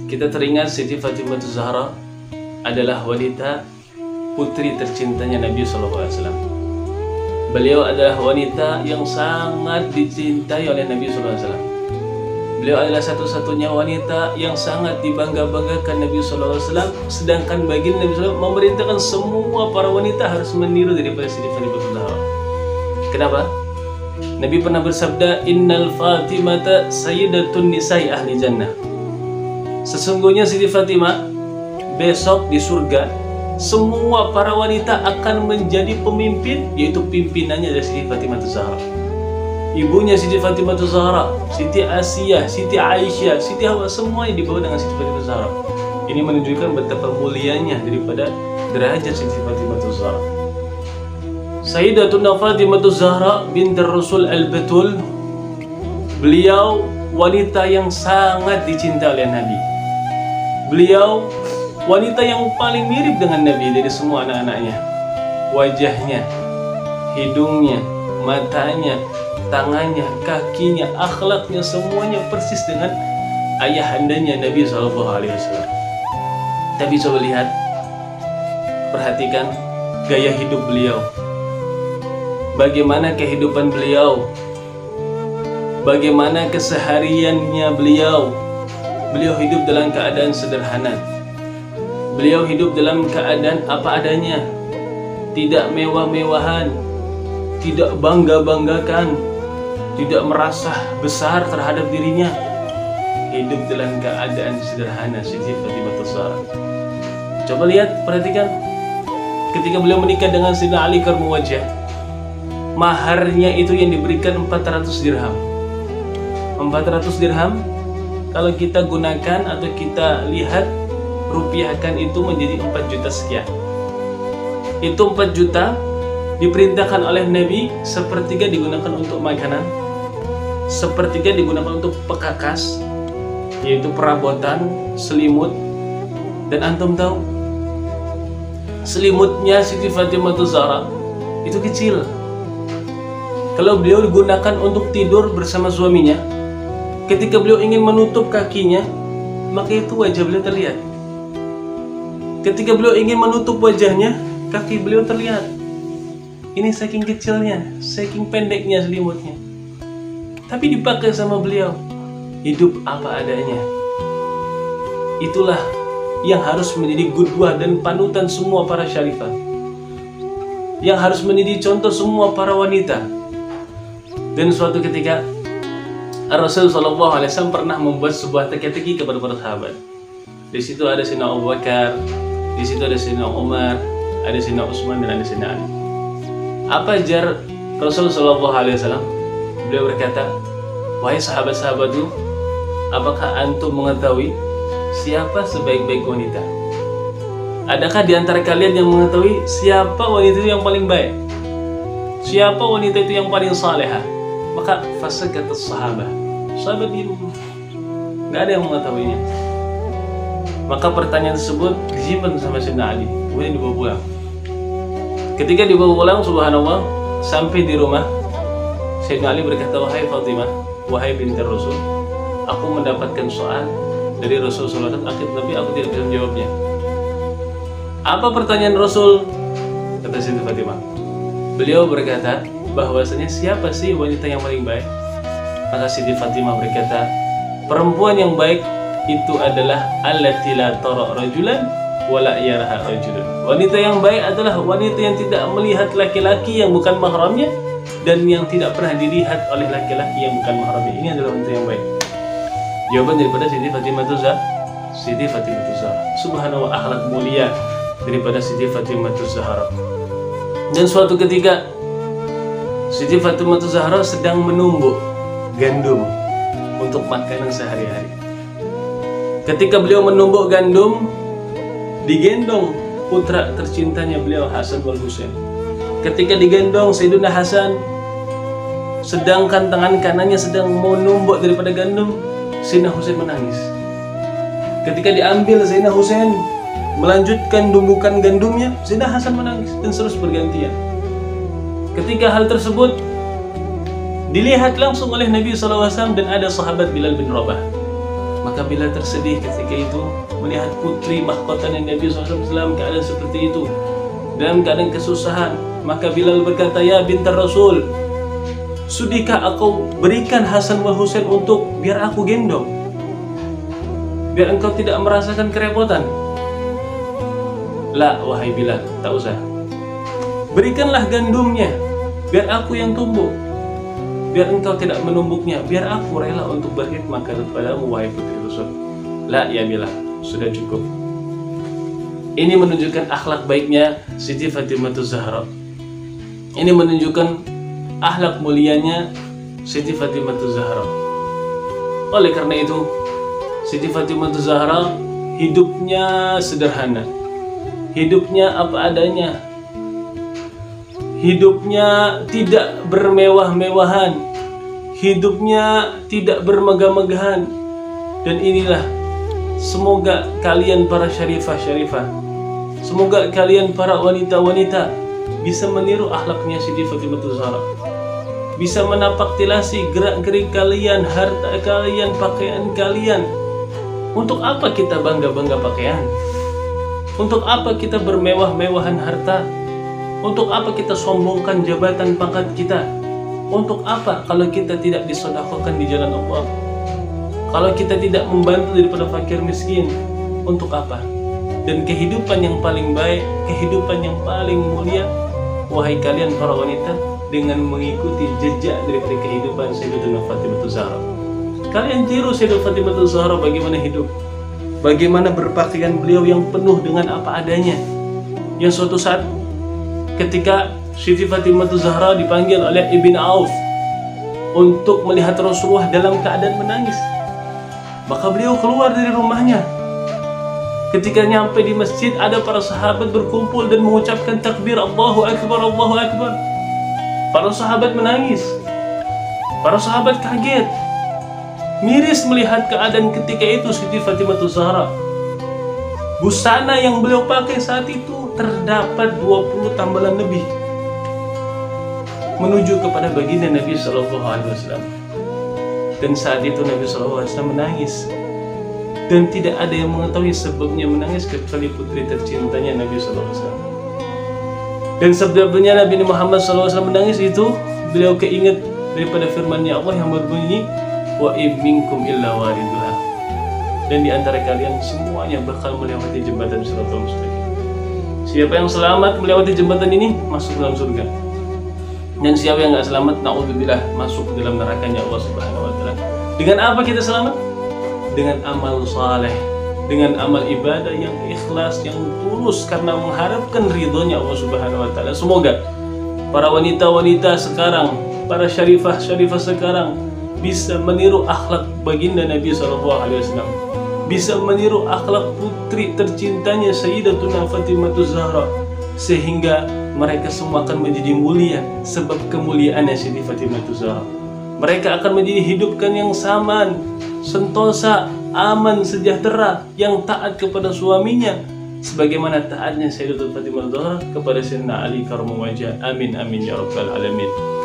kita teringat Siti Fatimah Zahra adalah wanita putri tercintanya Nabi SAW. Beliau adalah wanita yang sangat dicintai oleh Nabi SAW. Beliau adalah satu-satunya wanita yang sangat dibangga-banggakan Nabi SAW. Sedangkan baginda Nabi SAW memerintahkan semua para wanita harus meniru daripada Siti Fatimah Zahra. Kenapa? Nabi pernah bersabda, Innal Fatimata sayyidatun nisa'i ahli jannah. Sesungguhnya Siti Fatimah besok di surga semua para wanita akan menjadi pemimpin, yaitu pimpinannya dari Siti Fatimah Zahra. Ibunya Siti Fatimah Zahra, Siti Asiyah, Siti Aisyah, Siti Hawa, semuanya dibawa dengan Siti Fatimah Zahra. Ini menunjukkan betapa mulianya daripada derajat Siti Fatimah Zahra. Sayyidatuna Fatimah Zahra binti Rasul Al-Batul. Beliau wanita yang sangat dicintai oleh Nabi. Beliau wanita yang paling mirip dengan Nabi dari semua anak-anaknya. Wajahnya, hidungnya, matanya, tangannya, kakinya, akhlaknya, semuanya persis dengan ayahandanya Nabi SAW. Tapi coba lihat, perhatikan gaya hidup beliau. Bagaimana kehidupan beliau, bagaimana kesehariannya beliau. Beliau hidup dalam keadaan sederhana. Beliau hidup dalam keadaan apa adanya, tidak mewah-mewahan, tidak bangga-banggakan, tidak merasa besar terhadap dirinya. Hidup dalam keadaan sederhana Siti Fatimah Zahra. Coba lihat, perhatikan, ketika beliau menikah dengan Sayyidina Ali Karmu Wajah, maharnya itu yang diberikan 400 dirham. 400 dirham kalau kita gunakan atau kita lihat, rupiahkan itu menjadi 4 juta sekian. Itu 4 juta diperintahkan oleh Nabi, sepertiga digunakan untuk makanan, sepertiga digunakan untuk pekakas, yaitu perabotan, selimut. Dan antum tahu, selimutnya Siti Fatimah Zahra itu kecil. Kalau beliau digunakan untuk tidur bersama suaminya, ketika beliau ingin menutup kakinya, maka itu wajah beliau terlihat. Ketika beliau ingin menutup wajahnya, kaki beliau terlihat. Ini saking kecilnya, saking pendeknya selimutnya. Tapi dipakai sama beliau. Hidup apa adanya. Itulah yang harus menjadi qudwah dan panutan semua para syarifah, yang harus menjadi contoh semua para wanita. Dan suatu ketika Rasulullah SAW pernah membuat sebuah teka-teki kepada para sahabat. Di situ ada Sayyidina Abu Bakar, di situ ada Sayyidina Umar, ada Sayyidina Utsman, dan ada Sayyidina Ali. Apa ajar Rasulullah SAW? Beliau berkata, wahai sahabat-sahabatku, apakah antum mengetahui siapa sebaik-baik wanita? Adakah di antara kalian yang mengetahui siapa wanita itu yang paling baik? Siapa wanita itu yang paling salehah? Maka fasakat sahabat, sahabat diam, nggak ada yang mengetahuinya. Maka pertanyaan tersebut disimpan sama Sayyidina Ali, kemudian dibawa pulang. Ketika dibawa pulang, subhanallah, sampai di rumah, Sayyidina Ali berkata, wahai Fatimah, wahai binti Rasul, aku mendapatkan soal dari Rasulullah SAW, tapi aku tidak bisa menjawabnya. Apa pertanyaan Rasul? Kata Siti Fatimah. Beliau berkata bahwasanya siapa sih wanita yang paling baik? Maka Siti Fatimah berkata, perempuan yang baik itu adalah allati la tara rajulan wala yaraha rajulun. Wanita yang baik adalah wanita yang tidak melihat laki-laki yang bukan mahramnya dan yang tidak pernah dilihat oleh laki-laki yang bukan mahramnya. Ini adalah wanita yang baik. Jawaban daripada Siti Fatimah Zahra. Siti Fatimah Zahra. Subhanallah, akhlak mulia daripada Siti Fatimah Zahra. Dan suatu ketika Siti Fatimah Zahra sedang menumbuk gandum untuk makanan sehari-hari. Ketika beliau menumbuk gandum, digendong putra tercintanya beliau, Hasan wal Husain. Ketika digendong Sayyidina Hasan, sedangkan tangan kanannya sedang menumbuk daripada gandum, Sayyidina Husain menangis. Ketika diambil Sayyidina Husain melanjutkan tumbukan gandumnya, Sayyidina Hasan menangis, dan terus bergantian. Ketika hal tersebut dilihat langsung oleh Nabi SAW dan ada sahabat Bilal bin Rabah, maka Maka Bilal tersedih ketika itu melihat putri mahkotanya Nabi SAW dalam keadaan seperti itu, dalam keadaan kesusahan. Maka Bilal berkata, "Ya bintar Rasul, sudikah aku berikan Hasan wa Husain untuk biar aku gendong, biar engkau tidak merasakan kerepotan?" "La, wahai Bilal, tak usah. Berikanlah gandumnya, biar aku yang tumbuk. Biar engkau tidak menumbuknya, biar aku rela untuk berkhidmat kepadamu, wahai putri Rasul." "La ya Bilal, sudah cukup." Ini menunjukkan akhlak baiknya Siti Fatimah Zahra. Ini menunjukkan akhlak mulianya Siti Fatimah Zahra. Oleh karena itu, Siti Fatimah Zahra hidupnya sederhana, hidupnya apa adanya, hidupnya tidak bermewah-mewahan, hidupnya tidak bermegah-megahan. Dan inilah, semoga kalian para syarifah-syarifah, semoga kalian para wanita-wanita bisa meniru akhlaknya Siti Fatimah Zahra, bisa menapaktilasi gerak-gerik kalian, harta kalian, pakaian kalian. Untuk apa kita bangga-bangga pakaian? Untuk apa kita bermewah-mewahan harta? Untuk apa kita sombongkan jabatan pangkat kita? Untuk apa kalau kita tidak disedekahkan di jalan Allah? Kalau kita tidak membantu daripada fakir miskin, untuk apa? Dan kehidupan yang paling baik, kehidupan yang paling mulia, wahai kalian para wanita, dengan mengikuti jejak daripada kehidupan Sayyidatuna Fatimah Zahra. Kalian tiru Sayyidatuna Fatimah Zahra bagaimana hidup, bagaimana berpakaian beliau yang penuh dengan apa adanya. Yang suatu saat ketika Siti Fatimah Zahra dipanggil oleh Ibn Auf untuk melihat Rasulullah dalam keadaan menangis, maka beliau keluar dari rumahnya. Ketika nyampe di masjid, ada para sahabat berkumpul dan mengucapkan takbir, Allahu Akbar, Allahu Akbar. Para sahabat menangis, para sahabat kaget, miris melihat keadaan ketika itu Siti Fatimah Zahra. Busana yang beliau pakai saat itu terdapat 20 tambalan lebih, menuju kepada baginda Nabi SAW. Dan saat itu Nabi SAW menangis, dan tidak ada yang mengetahui sebabnya menangis kecuali putri tercintanya Nabi SAW. Dan sebabnya Nabi Muhammad SAW menangis itu, beliau keinget daripada firman-Nya Allah yang berbunyi, "Wa minkum illa wariduha." Dan di antara kalian semuanya bakal melewati jembatan Shiratal Mustaqim. Siapa yang selamat melewati jembatan ini masuk dalam surga. Dan siapa yang nggak selamat, naudzubillah, masuk ke dalam nerakanya Allah Subhanahu wa taala. Dengan apa kita selamat? Dengan amal saleh, dengan amal ibadah yang ikhlas, yang tulus karena mengharapkan ridhonya Allah Subhanahu wa taala. Semoga para wanita-wanita sekarang, para syarifah-syarifah sekarang bisa meniru akhlak baginda Nabi SAW, bisa meniru akhlak putri tercintanya Sayyidatuna Fatimah Zahra, sehingga mereka semua akan menjadi mulia sebab kemuliaannya Siti Fatimah Zahra. Mereka akan menjadi hidupkan yang saman, sentosa, aman, sejahtera, yang taat kepada suaminya sebagaimana taatnya Sayyidatuna Fatimah Zahra kepada Sayyidina Ali karramallahu wajhah. Amin amin ya rabbal alamin.